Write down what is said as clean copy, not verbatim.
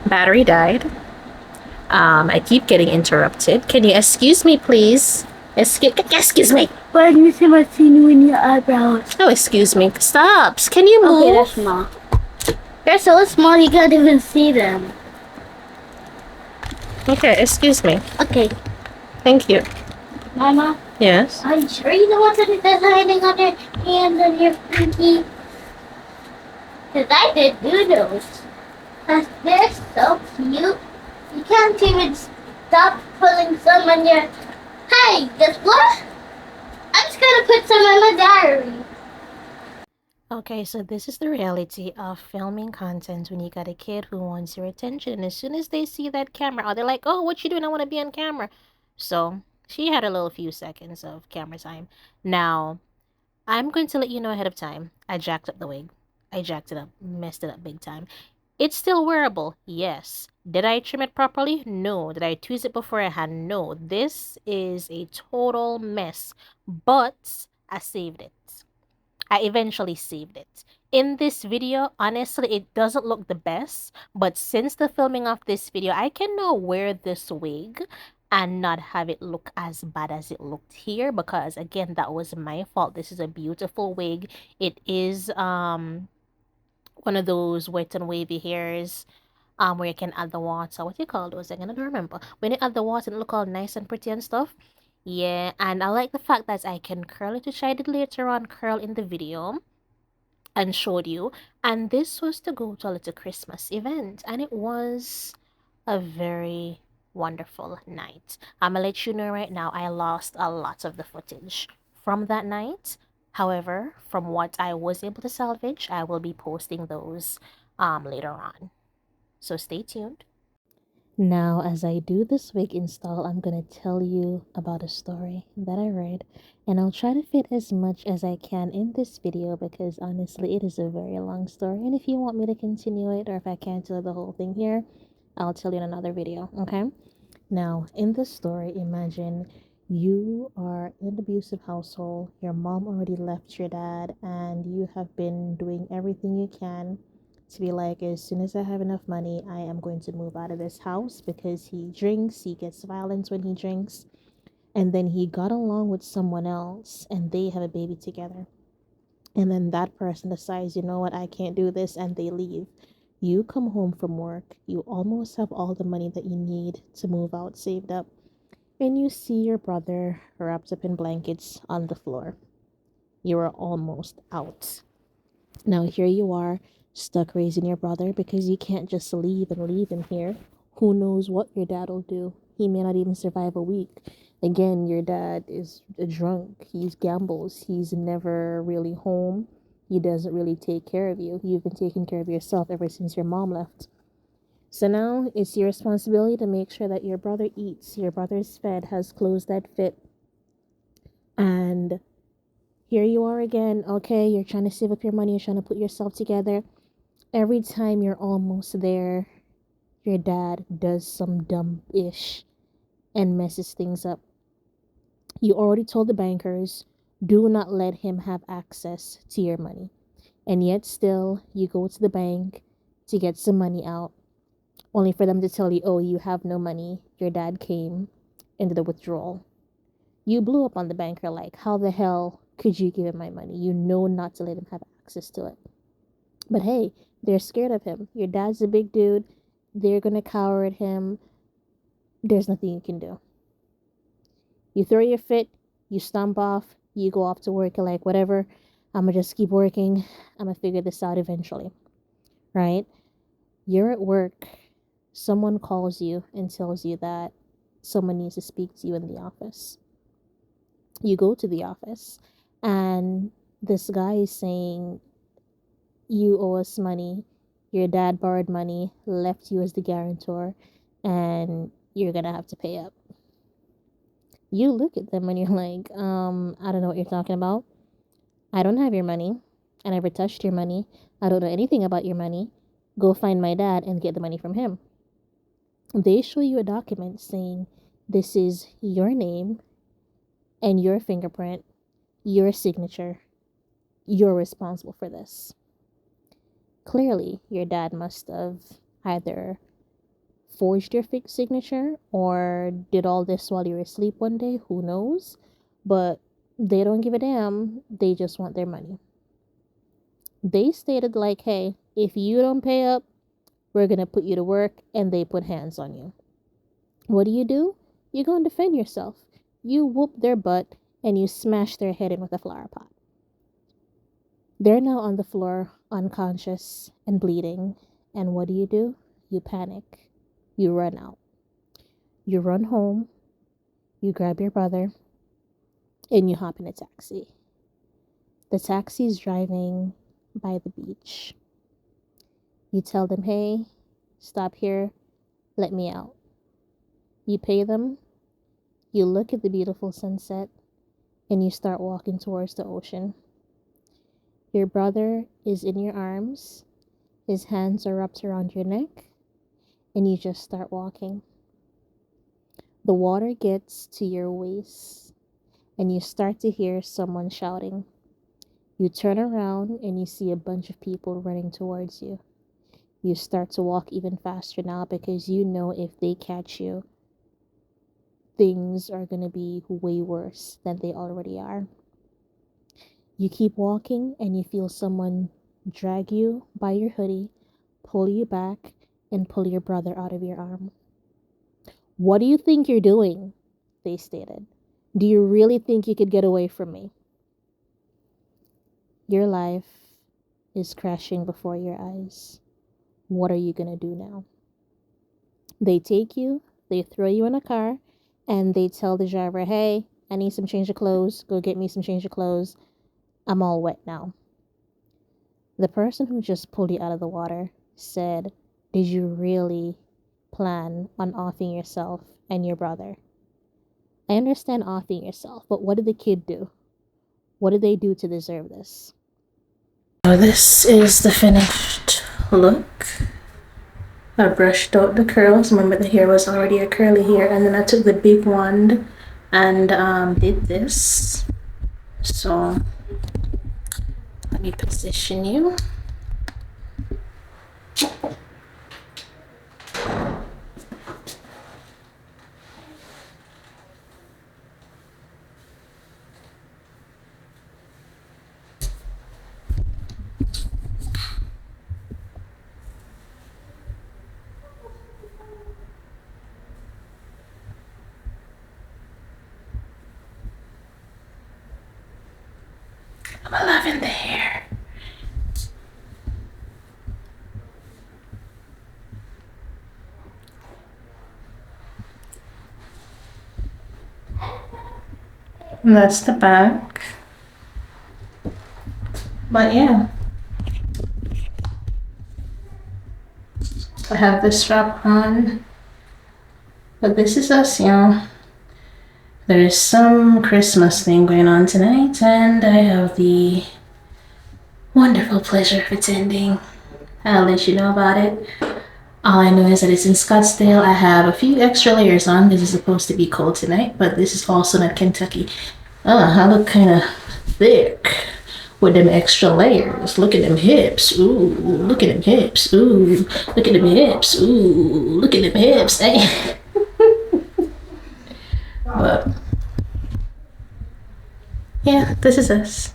Battery died. I keep getting interrupted. Can you excuse me, please? Excuse me. Why do you see my seen in your eyebrows? Oh, excuse me. Stop. Can you move? Okay, that's small. They're so small you can't even see them. Okay, excuse me. Okay. Thank you. Mama, Yes? are you sure you don't want something that's hiding on your hand and your pinky? Because I did do those. They're so cute. You can't even stop pulling some on your... Hey, guess what? I'm just gonna put some in my diary. Okay, so this is the reality of filming content when you got a kid who wants your attention. And as soon as they see that camera, they're like, oh, what you doing? I want to be on camera. So she had a little few seconds of camera time. Now, I'm going to let you know ahead of time. I jacked up the wig. I jacked it up, messed it up big time. It's still wearable, yes. Did I trim it properly? No. Did I tweeze it before I had? No. This is a total mess, but I saved it. I eventually saved it. In this video, honestly, it doesn't look the best, but since the filming of this video, I can now wear this wig and not have it look as bad as it looked here because again, that was my fault. This is a beautiful wig. It is one of those wet and wavy hairs where you can add the water. What do you call those? I cannot remember. When you add the water and look all nice and pretty and stuff. Yeah, and I like the fact that I can curl it, which I did later on curl in the video and showed you. And this was to go to a little Christmas event, and it was a very wonderful night. I'm gonna let you know right now, I lost a lot of the footage from that night. However, from what I was able to salvage, I will be posting those later on. So stay tuned. Now, as I do this wig install, I'm going to tell you about a story that I read, and I'll try to fit as much as I can in this video because honestly, it is a very long story. And if you want me to continue it, or if I can't tell the whole thing here, I'll tell you in another video, okay? Now, in this story, imagine you are in an abusive household, your mom already left your dad, and you have been doing everything you can to be like, as soon as I have enough money, I am going to move out of this house because he drinks, he gets violent when he drinks, and then he got along with someone else and they have a baby together. And then that person decides, you know what, I can't do this, and they leave. You come home from work, you almost have all the money that you need to move out saved up, and you see your brother wrapped up in blankets on the floor. You are almost out. Now, here you are, stuck raising your brother because you can't just leave him here. Who knows what your dad will do? He may not even survive a week. Again, your dad is a drunk. He's gambles. He's never really home. He doesn't really take care of you. You've been taking care of yourself ever since your mom left. So now it's your responsibility to make sure that your brother eats, your brother's fed, has clothes that fit. And here you are again. Okay, you're trying to save up your money, you're trying to put yourself together. Every time you're almost there, your dad does some dumb ish and messes things up. You already told the bankers, do not let him have access to your money. And yet still, you go to the bank to get some money out, only for them to tell you, oh, you have no money. Your dad came into the withdrawal. You blew up on the banker like, how the hell could you give him my money? You know not to let him have access to it. But hey, they're scared of him. Your dad's a big dude. They're going to cower at him. There's nothing you can do. You throw your fit, you stomp off, you go off to work, you're like, whatever, I'm going to just keep working. I'm going to figure this out eventually, right? You're at work. Someone calls you and tells you that someone needs to speak to you in the office. You go to the office, and this guy is saying, you owe us money. Your dad borrowed money, left you as the guarantor, and you're going to have to pay up. You look at them and you're like, I don't know what you're talking about. I don't have your money. I never touched your money. I don't know anything about your money. Go find my dad and get the money from him. They show you a document saying this is your name and your fingerprint, your signature. You're responsible for this. Clearly, your dad must have either forged your fake signature or did all this while you were asleep one day. Who knows? But they don't give a damn. They just want their money. They stated, like, hey, if you don't pay up, we're going to put you to work, and they put hands on you. What do? You go and defend yourself. You whoop their butt, and you smash their head in with a flower pot. They're now on the floor, unconscious and bleeding. And what do? You panic. You run out. You run home. You grab your brother, and you hop in a taxi. The taxi's driving by the beach. You tell them, hey, stop here, let me out. You pay them, you look at the beautiful sunset, and you start walking towards the ocean. Your brother is in your arms, his hands are wrapped around your neck, and you just start walking. The water gets to your waist, and you start to hear someone shouting. You turn around and you see a bunch of people running towards you. You start to walk even faster now because you know if they catch you, things are going to be way worse than they already are. You keep walking and you feel someone drag you by your hoodie, pull you back, and pull your brother out of your arm. What do you think you're doing? They stated. Do you really think you could get away from me? Your life is crashing before your eyes. What are you going to do now? They take you, they throw you in a car, and they tell the driver, hey, I need some change of clothes. Go get me some change of clothes. I'm all wet now. The person who just pulled you out of the water said, did you really plan on offing yourself and your brother? I understand offing yourself, but what did the kid do? What did they do to deserve this? So this is the finished look. I brushed out the curls. Remember, the hair was already a curly hair, and then I took the big wand and did this. So let me position you. I'm loving the hair. And that's the back. But yeah, I have the strap on. But this is us, y'all. There's some Christmas thing going on tonight, and I have the wonderful pleasure of attending. I'll let you know about it. All I know is that it's in Scottsdale. I have a few extra layers on because it's supposed to be cold tonight, but this is also not Kentucky. I look kind of thick with them extra layers. Look at them hips. Ooh, look at them hips. Ooh, look at them hips. Ooh, look at them hips. Hey. But yeah, this is us.